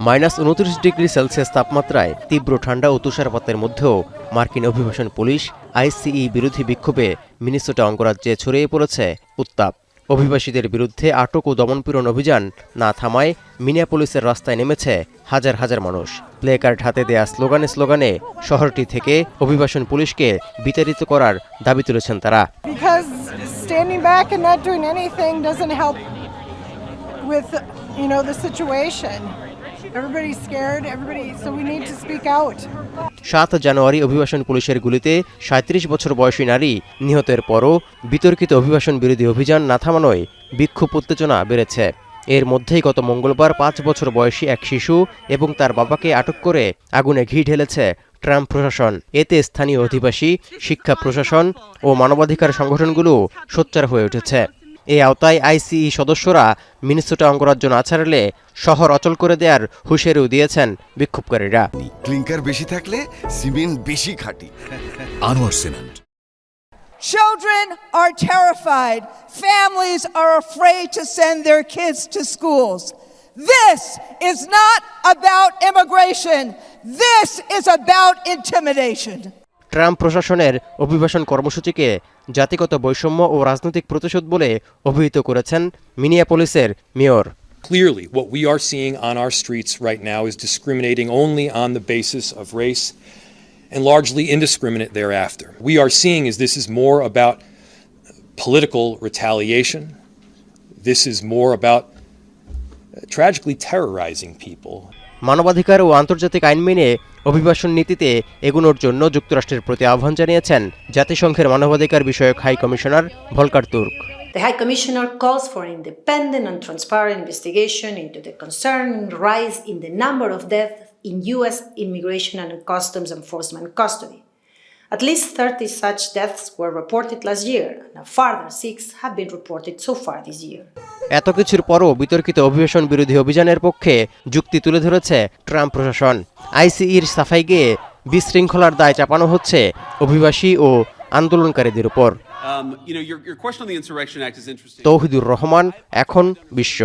-29 degree Celsius তাপমাত্রায় তীব্র ঠান্ডা ও তুষারপাতের মধ্যেও মার্কিন অভিবাসন পুলিশ আইসিই বিরোধী বিক্ষোভে মিনেসোটা অঙ্গরাজ্যে ছড়িয়ে পড়েছে উত্তাপ। অভিবাসীদের বিরুদ্ধে আটক ও দমনপীড়ন অভিযান না থামায় মিনিয়াপোলিসের রাস্তায় নেমেছে হাজার হাজার মানুষ। প্লেকার্ড হাতে দেয়া স্লোগানে শহরটি থেকে অভিবাসন পুলিশকে বিতাড়িত করার দাবি তুলেছেন তারা। The situation. Everybody's scared, so we need to speak out. 7 জানুয়ারি অভিবাসন পুলিশের গুলিতে 37 বছর বয়সী নারী নিহতের পরও বিতর্কিত অভিবাসন বিরোধী অভিযান না থামানোয় বিক্ষোভ উত্তেজনা বেড়েছে। এর মধ্যেই গত মঙ্গলবার 5 বছর বয়সী এক শিশু এবং তার বাবাকে আটক করে আগুনে ঘি ঢেলেছে ট্রাম্প প্রশাসন। এতে স্থানীয় অধিবাসী, শিক্ষা প্রশাসন ও মানবাধিকার সংগঠনগুলো সোচ্চার হয়ে উঠেছে। এই আওতায় আইসিই সদস্যরা মিনেসোটা অঙ্গরাজ্য না ছাড়লে শহর অচল করে দেওয়ার হুঁশিয়ারিও দিয়েছেন বিক্ষোভকারীরা। ক্লিংকার বেশি থাকলে সিমেন্ট বেশি খাঁটি। Anwar cement. Children are terrified. Families are afraid to send their kids to schools. This is not about immigration. This is about intimidation. Trump প্রশাসনের অভিবাসন কর্মসূচিকে জাতিগত বৈষম্য ও রাজনৈতিক প্রতিশোধ বলে অভিহিত করেছেন মিনিয়াপোলিসের mayor. Clearly, what we are seeing on our streets right now is discriminating only on the basis of race and largely indiscriminate thereafter. We are seeing this is more about political retaliation. This is more about tragically terrorizing people. মানবাধিকার ও আন্তর্জাতিক আইন মেনে অভিবাসন নীতিতে এগোনোর জন্য যুক্তরাষ্ট্রের প্রতি আহ্বান জানিয়েছেন জাতিসংঘের মানবাধিকার বিষয়ক high commissioner Volker Turk. The High Commissioner calls for independent and transparent investigation into the concerning rise in the number of deaths in U.S. Immigration and Customs Enforcement custody. At least 30 such deaths were reported last year, and a further 6 have been reported so far this year. এত কিছুর পরও বিতর্কিত অভিবাসন বিরোধী অভিযানের পক্ষে যুক্তি তুলে ধরেছে ট্রাম্প প্রশাসন। আইসিইর সাফাই গেয়ে বিশৃঙ্খলার দায় চাপানো হচ্ছে অভিবাসী ও আন্দোলনকারীদের উপর। তৌহিদুর রহমান, এখন বিশ্ব।